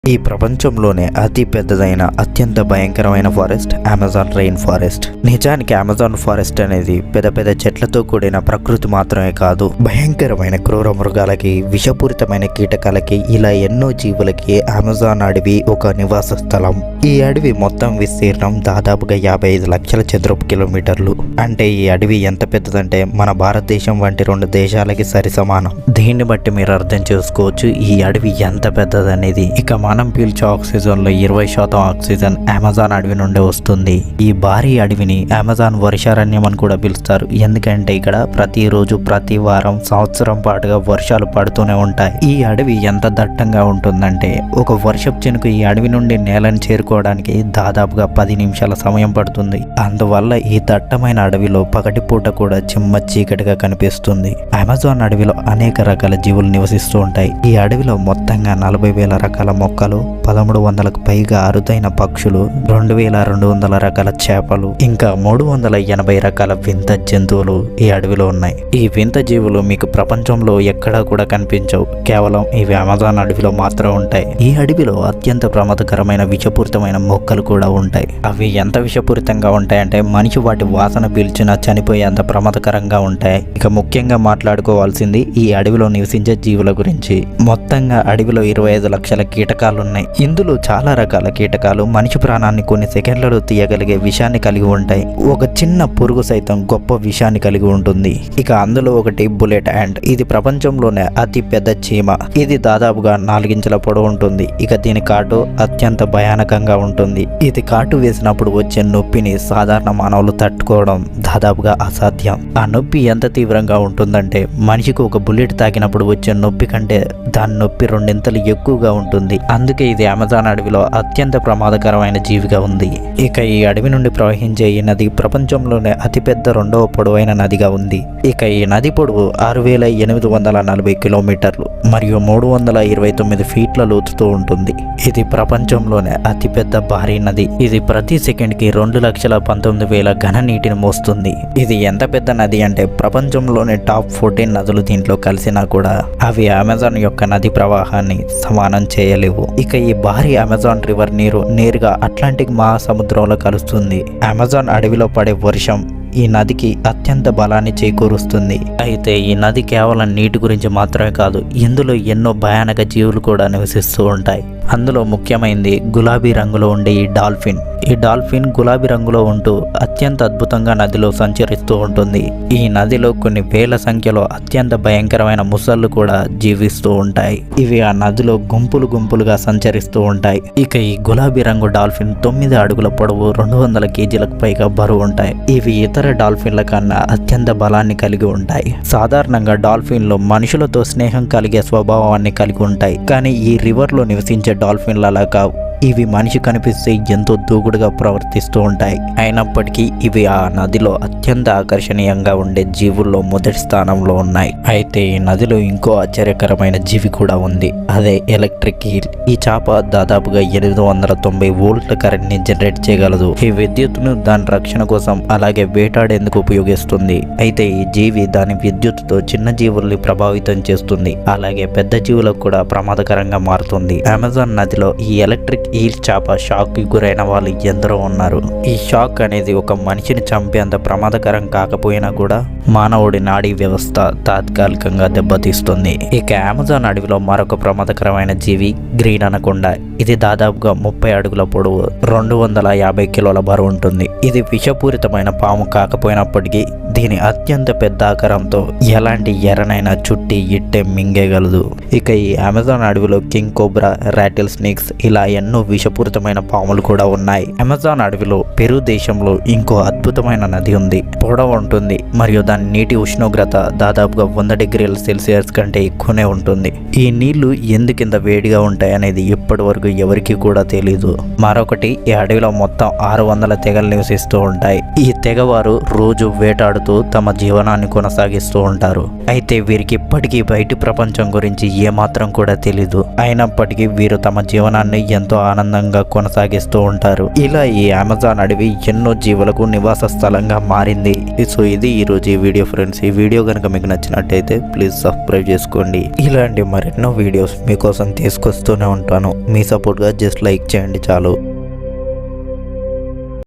ఈ ప్రపంచంలోనే అతి పెద్దదైన అత్యంత భయంకరమైన ఫారెస్ట్ అమెజాన్ రెయిన్ ఫారెస్ట్. నిజానికి అమెజాన్ ఫారెస్ట్ అనేది పెద్ద పెద్ద చెట్లతో కూడిన ప్రకృతి మాత్రమే కాదు, భయంకరమైన క్రూర మృగాలకి, విషపూరితమైన కీటకాలకి, ఇలా ఎన్నో జీవులకి అమెజాన్ అడవి ఒక నివాస స్థలం. ఈ అడవి మొత్తం విస్తీర్ణం దాదాపుగా 55 లక్షల చదరపు కిలోమీటర్లు. అంటే ఈ అడవి ఎంత పెద్దదంటే మన భారతదేశం వంటి 2 దేశాలకి సరి సమానం. దీన్ని బట్టి మీరు అర్థం చేసుకోవచ్చు ఈ అడవి ఎంత పెద్దదనేది. ఇక మనం పీల్చే ఆక్సిజన్ లో 20% ఆక్సిజన్ అమెజాన్ అడవి నుండి వస్తుంది. ఈ భారీ అడవిని అమెజాన్ వర్షారణ్యం అని కూడా పిలుస్తారు. ఎందుకంటే ఇక్కడ ప్రతిరోజు, ప్రతి వారం, సంవత్సరం పాటుగా వర్షాలు పడుతూనే ఉంటాయి. ఈ అడవి ఎంత దట్టంగా ఉంటుందంటే ఒక వర్షపు చినుకు ఈ అడవి నుండి నేలను చేరుకోవడానికి దాదాపుగా 10 నిమిషాల సమయం పడుతుంది. అందువల్ల ఈ దట్టమైన అడవిలో పగటిపూట కూడా చిమ్మ చీకటిగా కనిపిస్తుంది. అమెజాన్ అడవిలో అనేక రకాల జీవులు నివసిస్తూ ఉంటాయి. ఈ అడవిలో మొత్తంగా 40,000 రకాల మొక్కలు, 1300కు పైగా అరుదైన పక్షులు, 2200 రకాల చేపలు, ఇంకా 380 రకాల వింత జంతువులు ఈ అడవిలో ఉన్నాయి. ఈ వింత జీవులు మీకు ప్రపంచంలో ఎక్కడా కూడా కనిపించవు, కేవలం ఇవి అమెజాన్ అడవిలో మాత్రం ఉంటాయి. ఈ అడవిలో అత్యంత ప్రమాదకరమైన విషపూరితమైన మొక్కలు కూడా ఉంటాయి. అవి ఎంత విషపూరితంగా ఉంటాయంటే మనిషి వాటి వాసన పీల్చినా చనిపోయేంత ప్రమాదకరంగా ఉంటాయి. ఇక ముఖ్యంగా మాట్లాడుకోవాల్సింది ఈ అడవిలో నివసించే జీవుల గురించి. మొత్తంగా అడవిలో 25 లక్షల కీటకాలు ఉన్నాయి. ఇందులో చాలా రకాల కీటకాలు మనిషి ప్రాణాన్ని కొన్ని సెకండ్లలో తీయగలిగే విషాన్ని కలిగి ఉంటాయి. ఒక చిన్న పురుగు సైతం గొప్ప విషాన్ని కలిగి ఉంటుంది. ఇక అందులో ఒకటి బుల్లెట్ యాంట్. ఇది ప్రపంచంలోనే అతి పెద్ద చీమ. ఇది దాదాపుగా 4 ఇంచుల పొడవు ఉంటుంది. ఇక దీని కాటు అత్యంత భయానకంగా ఉంటుంది. ఇది కాటు వేసినప్పుడు వచ్చే నొప్పిని సాధారణ మానవులు తట్టుకోవడం దాదాపుగా అసాధ్యం. ఆ నొప్పి ఎంత తీవ్రంగా ఉంటుందంటే మనిషికి ఒక బుల్లెట్ తాకినప్పుడు వచ్చే నొప్పి కంటే దాని నొప్పి 2 ఎక్కువగా ఉంటుంది. అందుకే ఇది అమెజాన్ అడవిలో అత్యంత ప్రమాదకరమైన జీవిగా ఉంది. ఇక ఈ అడవి నుండి ప్రవహించే ఈ నది ప్రపంచంలోనే అతిపెద్ద 2వ పొడవైన నదిగా ఉంది. ఇక ఈ నది పొడవు 6,840 కిలోమీటర్లు మరియు 329 ఫీట్ల లోతుతో ఉంటుంది. ఇది ప్రపంచంలోనే అతిపెద్ద భారీ నది. ఇది ప్రతి సెకండ్కి 2,19,000 ఘన నీటిని మోస్తుంది. ఇది ఎంత పెద్ద నది అంటే ప్రపంచంలోనే టాప్ 14 నదులు దీంట్లో కలిసినా కూడా అవి అమెజాన్ యొక్క నది ప్రవాహాన్ని సమానం చేయలేవు. ఇక ఈ భారీ అమెజాన్ రివర్ నీరు నేరుగా అట్లాంటిక్ మహాసముద్రంలో కలుస్తుంది. అమెజాన్ అడవిలో పడే వర్షం ఈ నదికి అత్యంత బలాన్ని చేకూరుస్తుంది. అయితే ఈ నది కేవలం నీటి గురించి మాత్రమే కాదు, ఇందులో ఎన్నో భయానక జీవులు కూడా నివసిస్తూ ఉంటాయి. అందులో ముఖ్యమైనది గులాబీ రంగులో ఉండే ఈ డాల్ఫిన్. ఈ డాల్ఫిన్ గులాబీ రంగులో ఉంటూ అత్యంత అద్భుతంగా నదిలో సంచరిస్తూ ఉంటుంది. ఈ నదిలో కొన్ని వేల సంఖ్యలో అత్యంత భయంకరమైన ముసళ్ళు కూడా జీవిస్తూ ఉంటాయి. ఇవి ఆ నదిలో గుంపులుగా సంచరిస్తూ ఉంటాయి. ఇక ఈ గులాబీ రంగు డాల్ఫిన్ 9 అడుగుల పొడవు, 200 కేజీలకు పైగా బరువు ఉంటాయి. ఇవి ఇతర డాల్ఫిన్ల కన్నా అత్యంత బలాన్ని కలిగి ఉంటాయి. సాధారణంగా డాల్ఫిన్లు మనుషులతో స్నేహం కలిగే స్వభావాన్ని కలిగి ఉంటాయి. కానీ ఈ రివర్లో నివసించే డాల్ఫిన్లు అలా కావు. ఇవి మనిషి కనిపిస్తే ఎంతో దూకుడుగా ప్రవర్తిస్తూ ఉంటాయి. అయినప్పటికీ ఇవి ఆ నదిలో అత్యంత ఆకర్షణీయంగా ఉండే జీవుల్లో మొదటి స్థానంలో ఉన్నాయి. అయితే ఈ నదిలో ఇంకో ఆశ్చర్యకరమైన జీవి కూడా ఉంది, అదే ఎలక్ట్రిక్ ఈల్. ఈ చేప దాదాపుగా 890 వోల్ట్ల కరెంట్ ని జనరేట్ చేయగలదు. ఈ విద్యుత్తును దాని రక్షణ కోసం అలాగే వేటాడేందుకు ఉపయోగిస్తుంది. అయితే ఈ జీవి దాని విద్యుత్తుతో చిన్న జీవుల్ని ప్రభావితం చేస్తుంది, అలాగే పెద్ద జీవులకు కూడా ప్రమాదకరంగా మారుతుంది. అమెజాన్ నదిలో ఈ ఎలక్ట్రిక్ ఈల్ చేప షాక్ కి గురైన వాళ్ళు ఎందరో ఉన్నారు. ఈ షాక్ అనేది ఒక మనిషిని చంపేంత ప్రమాదకరం కాకపోయినా కూడా మానవుడి నాడీ వ్యవస్థ తాత్కాలికంగా దెబ్బతీస్తుంది. ఇక అమెజాన్ అడవిలో మరొక ప్రమాదకరమైన జీవి గ్రీన్ అనకొండ. ఇది దాదాపుగా 30 అడుగుల పొడవు, 250 కిలోల బరువు ఉంటుంది. ఇది విషపూరితమైన పాము కాకపోయినప్పటికీ దీని అత్యంత పెద్ద ఆకారంతో ఎలాంటి ఎర్రనైనా చుట్టి ఇట్టే మింగేయగలదు. ఇక ఈ అమెజాన్ అడవిలో కింగ్ కోబ్రా, రాటిల్ స్నేక్స్ ఇలా ఎన్నో విషపూరితమైన పాములు కూడా ఉన్నాయి. అమెజాన్ అడవిలో పెరు దేశంలో ఇంకో అద్భుతమైన నది ఉంది. పొడవు ఉంటుంది మరియు దాని నీటి ఉష్ణోగ్రత దాదాపుగా 100 డిగ్రీల సెల్సియస్ కంటే ఎక్కువనే ఉంటుంది. ఈ నీళ్లు ఎందుకింత వేడిగా ఉంటాయి అనేది ఇప్పటి వరకు ఎవరికి కూడా తెలీదు. మరొకటి, ఈ అడవిలో మొత్తం 600 తెగలు నివసిస్తూ ఉంటాయి. ఈ తెగవారు రోజు వేటాడుతూ తమ జీవనాన్ని కొనసాగిస్తూ ఉంటారు. అయితే వీరికి ఇప్పటికీ బయటి ప్రపంచం గురించి ఏమాత్రం కూడా తెలీదు. అయినప్పటికీ వీరు తమ జీవనాన్ని ఎంతో ఆనందంగా కొనసాగిస్తూ ఉంటారు. ఇలా ఈ అమెజాన్ అడవి ఎన్నో జీవులకు నివాస స్థలంగా మారింది. సో ఇది ఈ రోజు ఈ వీడియో ఫ్రెండ్స్. ఈ వీడియో కనుక మీకు నచ్చినట్టయితే ప్లీజ్ సబ్స్క్రైబ్ చేసుకోండి. ఇలాంటి మరెన్నో వీడియోస్ మీకోసం తీసుకొస్తూనే ఉంటాను. మీ సపోర్ట్గా జస్ట్ లైక్ చేయండి చాలు.